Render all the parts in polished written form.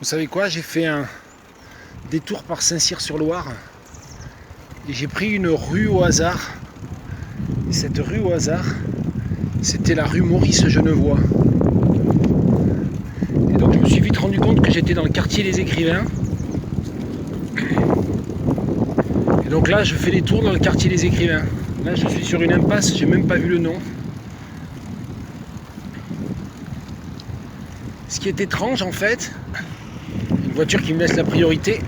Vous savez quoi, j'ai fait un détour par Saint-Cyr-sur-Loire et j'ai pris une rue au hasard. Et cette rue au hasard, c'était la rue Maurice-Genevoix. Et donc je me suis vite rendu compte que j'étais dans le quartier des Écrivains. Et donc là, je fais des tours dans le quartier des Écrivains. Là, je suis sur une impasse, j'ai même pas vu le nom. Ce qui est étrange en fait, une voiture qui me laisse la priorité,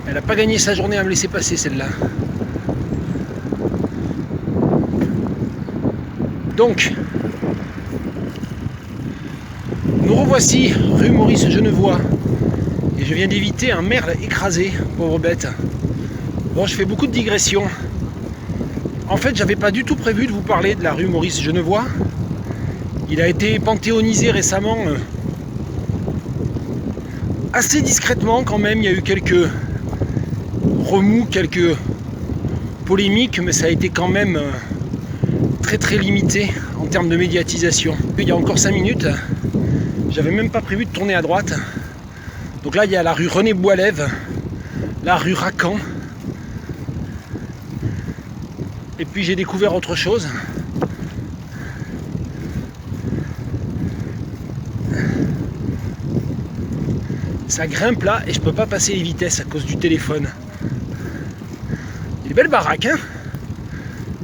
elle n'a pas gagné sa journée à me laisser passer celle-là. Donc, nous revoici rue Maurice-Genevoix et je viens d'éviter un merle écrasé, pauvre bête. Bon, je fais beaucoup de digressions. En fait, j'avais pas du tout prévu de vous parler de la rue Maurice-Genevoix. Il a été panthéonisé récemment, assez discrètement quand même. Il y a eu quelques remous, quelques polémiques, mais ça a été quand même très très limité en termes de médiatisation. Il y a encore 5 minutes, j'avais même pas prévu de tourner à droite. Donc là, il y a la rue René Boilève, la rue Racan. Et puis j'ai découvert autre chose. Ça grimpe là et je peux pas passer les vitesses à cause du téléphone. Il y a des belles baraques, hein.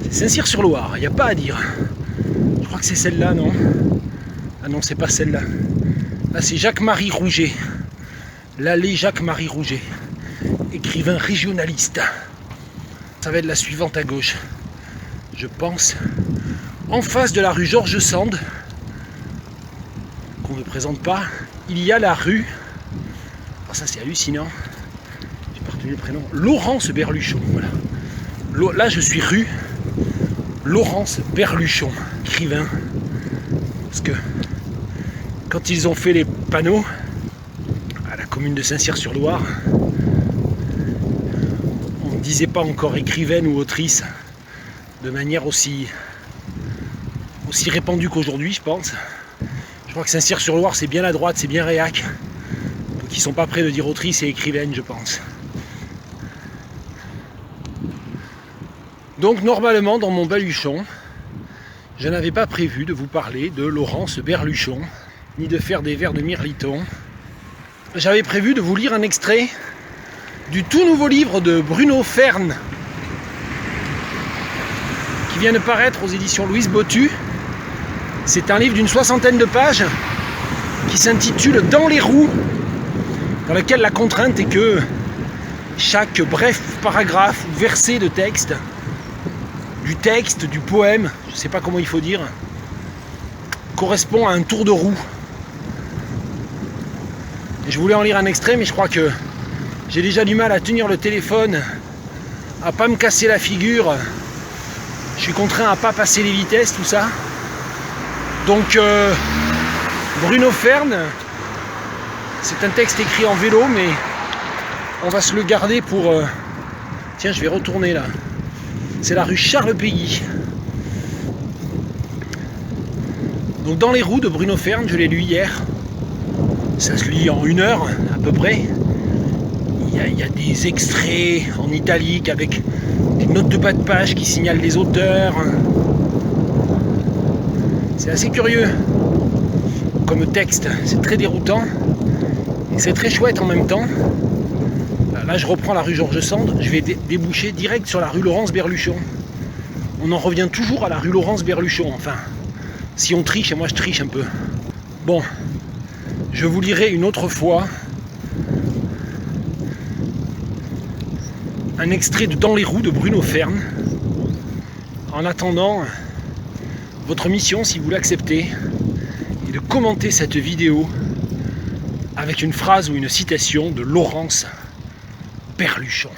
C'est Saint-Cyr-sur-Loire, il n'y a pas à dire. Je crois que c'est celle-là, non? Ah non, c'est pas celle-là. Là, c'est Jacques-Marie Rouget. L'allée Jacques-Marie Rouget. Écrivain régionaliste. Ça va être la suivante à gauche. Je pense. En face de la rue Georges Sand, qu'on ne présente pas, il y a la rue... Oh, ça c'est hallucinant. J'ai pas retenu le prénom. Laurence Berluchon. Voilà. Là, je suis rue Laurence Berluchon, écrivain. Parce que quand ils ont fait les panneaux à la commune de Saint-Cyr-sur-Loire, on ne disait pas encore écrivaine ou autrice de manière aussi répandue qu'aujourd'hui, je pense. Je crois que Saint-Cyr-sur-Loire, c'est bien à droite, c'est bien réac. Donc ils sont pas prêts de dire autrice et écrivaine, je pense. Donc normalement, dans mon baluchon, je n'avais pas prévu de vous parler de Laurence Berluchon, ni de faire des vers de Mirliton. J'avais prévu de vous lire un extrait du tout nouveau livre de Bruno Fern, qui vient de paraître aux éditions Louise Bottu. C'est un livre d'une 60aine de pages qui s'intitule Dans les roues, dans lequel la contrainte est que chaque bref paragraphe ou verset de texte, du poème, je ne sais pas comment il faut dire, correspond à un tour de roue. Et je voulais en lire un extrait, mais je crois que j'ai déjà du mal à tenir le téléphone, à pas me casser la figure. Je suis contraint à pas passer les vitesses, tout ça. Donc Bruno Fern, c'est un texte écrit en vélo, mais on va se le garder pour... Tiens, je vais retourner là. C'est la rue Charles-Péguy. Donc Dans les roues de Bruno Fern, je l'ai lu hier. Ça se lit en 1 heure à peu près. Il y a des extraits en italique avec des notes de bas de page qui signalent les auteurs. C'est assez curieux comme texte, c'est très déroutant et c'est très chouette en même temps. Là je reprends la rue Georges Sand, je vais déboucher direct sur la rue Laurence Berluchon. On en revient toujours à la rue Laurence Berluchon, enfin, si on triche, et moi je triche un peu. Bon, je vous lirai une autre fois un extrait de Dans les roues de Bruno Fern. En attendant, votre mission, si vous l'acceptez, est de commenter cette vidéo avec une phrase ou une citation de Laurence Berluchon.